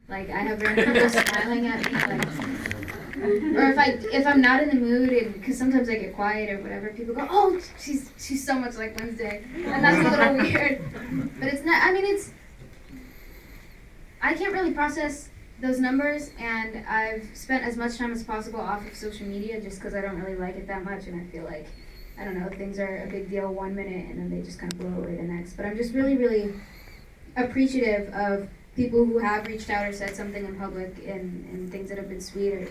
Like, I have random people smiling at me, like, or if I'm not in the mood, and because sometimes I get quiet or whatever, people go, "Oh, she's so much like Wednesday," and that's a little weird. But it's not. I mean, I can't really process those numbers, and I've spent as much time as possible off of social media just because I don't really like it that much, and I feel like, I don't know, things are a big deal 1 minute and then they just kind of blow away the next. But I'm just really, really appreciative of people who have reached out or said something in public, and things that have been sweet. Or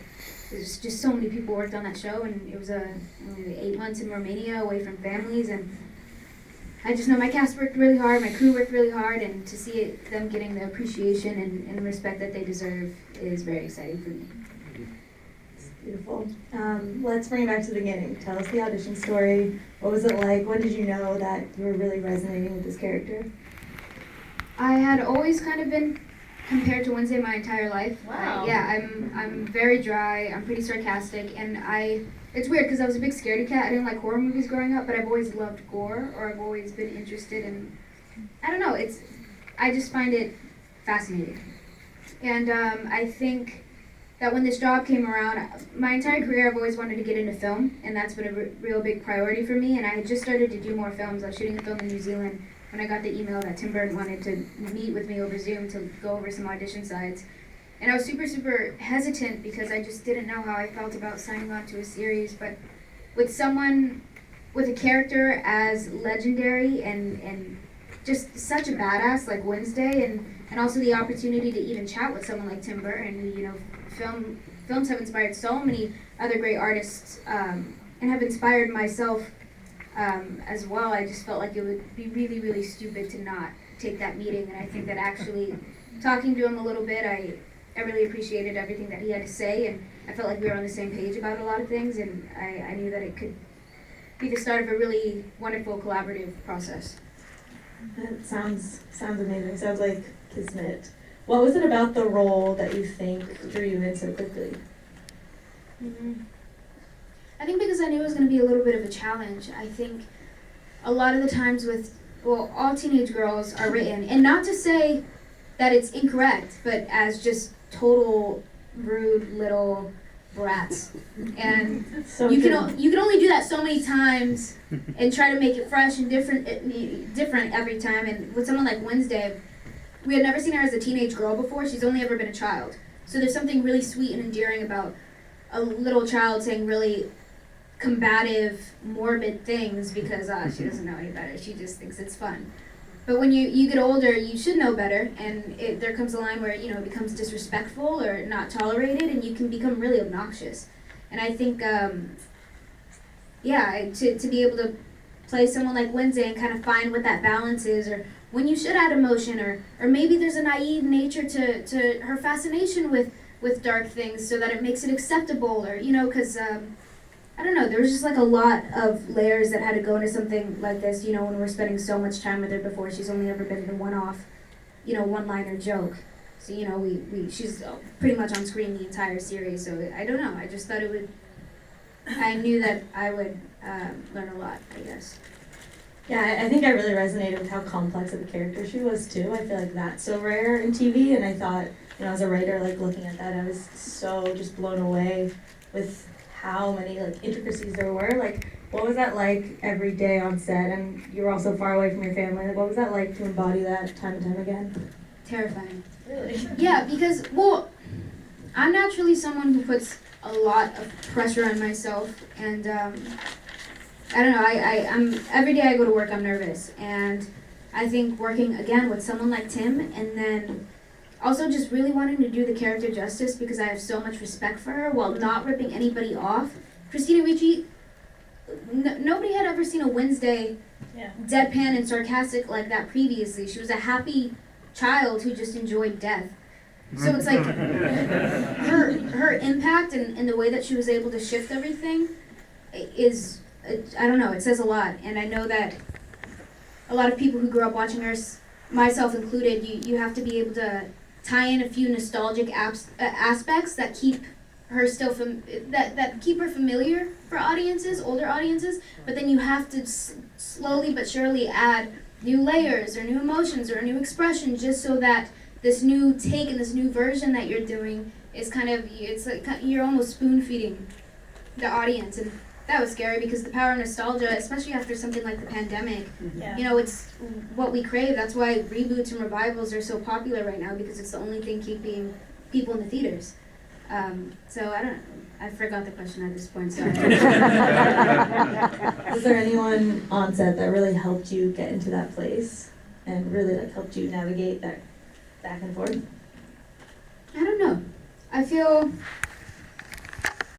there's just so many people worked on that show, and it was 8 months in Romania away from families, and I just know my cast worked really hard, my crew worked really hard, and to see them getting the appreciation and respect that they deserve is very exciting for me. Beautiful. Let's bring it back to the beginning. Tell us the audition story. What was it like? When did you know that you were really resonating with this character? I had always kind of been compared to Wednesday my entire life. Wow. I'm very dry, I'm pretty sarcastic, and it's weird because I was a big scaredy cat. I didn't like horror movies growing up, but I've always loved gore, or I've always been interested in, I don't know, I just find it fascinating. And I think that when this job came around, my entire career I've always wanted to get into film, and that's been a real big priority for me, and I had just started to do more films. I was shooting a film in New Zealand when I got the email that Tim Burton wanted to meet with me over Zoom to go over some audition sides. And I was super, super hesitant because I just didn't know how I felt about signing on to a series. But with someone, with a character as legendary and just such a badass like Wednesday, and also the opportunity to even chat with someone like Tim Burton, who, films have inspired so many other great artists, and have inspired myself as well. I just felt like it would be really, really stupid to not take that meeting, and I think that actually talking to him a little bit, I really appreciated everything that he had to say, and I felt like we were on the same page about a lot of things, and I knew that it could be the start of a really wonderful collaborative process. That sounds amazing. Sounds like kismet. What was it about the role that you think drew you in so quickly? I think because I knew it was going to be a little bit of a challenge. I think a lot of the times all teenage girls are written, and not to say that it's incorrect, but as just total rude little brats. And So you can only do that so many times and try to make it fresh and different every time. And with someone like Wednesday, we had never seen her as a teenage girl before. She's only ever been a child. So there's something really sweet and endearing about a little child saying really combative, morbid things because she doesn't know any better. She just thinks it's fun. But when you get older, you should know better, and there comes a line where it becomes disrespectful or not tolerated, and you can become really obnoxious. And I think, to be able to play someone like Wednesday and kind of find what that balance is, or when you should add emotion, or maybe there's a naive nature to her fascination with dark things, so that it makes it acceptable, or because. I don't know, there was just like a lot of layers that had to go into something like this, when we're spending so much time with her before. She's only ever been the one-off, one-liner joke. So, she's pretty much on screen the entire series, so I don't know, I just thought I knew that I would learn a lot, I guess. Yeah, I think I really resonated with how complex of a character she was too. I feel like that's so rare in TV, and I thought, as a writer, looking at that, I was so just blown away with how many intricacies there were. What was that like every day on set? And you were also far away from your family. What was that like to embody that time and time again? Terrifying. Really? Yeah, because, I'm naturally someone who puts a lot of pressure on myself, and I don't know, I'm every day I go to work, I'm nervous, and I think working again with someone like Tim, and then also just really wanting to do the character justice because I have so much respect for her while not ripping anybody off. Christina Ricci, nobody had ever seen a Wednesday deadpan and sarcastic like that previously. She was a happy child who just enjoyed death. So it's like her impact and the way that she was able to shift everything is, I don't know, it says a lot. And I know that a lot of people who grew up watching her, myself included, you have to be able to tie in a few nostalgic aspects that keep her that keep her familiar for audiences, older audiences, but then you have to slowly but surely add new layers or new emotions or a new expression just so that this new take and this new version that you're doing is kind of, it's like you're almost spoon feeding the audience, and that was scary because the power of nostalgia, especially after something like the pandemic, Yeah. you know, it's what we crave. That's why reboots and revivals are so popular right now, because it's the only thing keeping people in the theaters. So I forgot the question at this point, so. Was there anyone on set that really helped you get into that place and really like helped you navigate that back and forth? I don't know. I feel